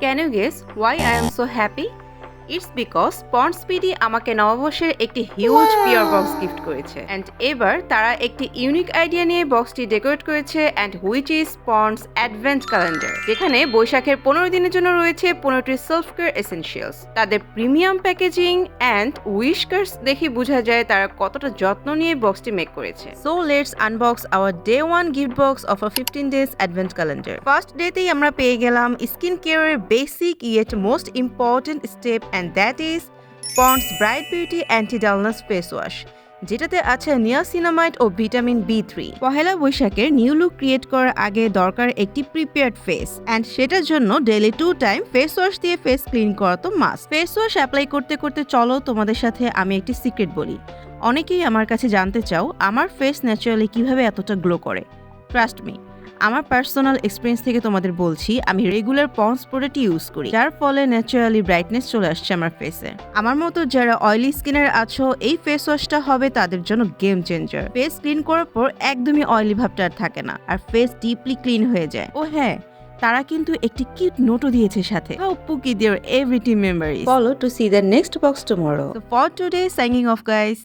Can you guess why I am so happy? It's because Pond's PD আমাকে নববর্ষের একটি huge pure box gift করেছে and এবার তারা একটি ইউনিক আইডিয়া নিয়ে বক্সটি ডেকোরেট করেছে and which is Pond's advent calendar, যেখানে বৈশাখের 15 দিনের জন্য রয়েছে 15টি সেলফ কেয়ার এসেনশিয়ালস। তাদের premium packaging and wish cards দেখে বোঝা যায় তারা কতটা যত্ন নিয়ে বক্সটি মেক করেছে। So let's unbox our day 1 gift box of a 15 days advent calendar. First ডেতেই আমরা পেয়ে গেলাম স্কিন কেয়ারের basic yet most important step and that is Pond's Bright Beauty Anti-Dullness Face Wash, যেটাতে আছে নিয়াসিনামাইড ও ভিটামিন B3। পহেলা বৈশাখের new look create করার আগে দরকার একটি প্রিপেয়ার্ড ফেস এন্ড সেটার জন্য ডেইলি 2 টাইম ফেস ওয়াশ দিয়ে ফেস ক্লিন করা তো মাস্ট। ফেস ওয়াশ অ্যাপ্লাই করতে করতে চলো তোমাদের সাথে আমি একটি সিক্রেট বলি। অনেকেই আমার কাছে জানতে চাও আমার ফেস ন্যাচারালি কিভাবে এতটা গ্লো করে। ট্রাস্ট মি, আমার পার্সোনাল এক্সপিরিয়েন্স থেকে তোমাদের বলছি, আমি রেগুলার পন্ডস প্রোডাক্ট ইউজ করি, যার ফলে ন্যাচারালি ব্রাইটনেস চলে আসছে আমার ফেসে। আমার মতো যারা অয়েলি স্কিনের আছো, এই ফেস ওয়াশটা হবে তাদের জন্য গেম চেঞ্জার। ফেস ক্লিন করার পর একদমই অয়েলি ভাবটা আর থাকে না, আর ফেস ডিপলি ক্লিন হয়ে যায়। ও হ্যাঁ, তারা কিন্তু একটি কিউট নোটও দিয়েছে সাথে। How Pookie their every team member is. Follow to see the next box tomorrow. So for today, signing off guys.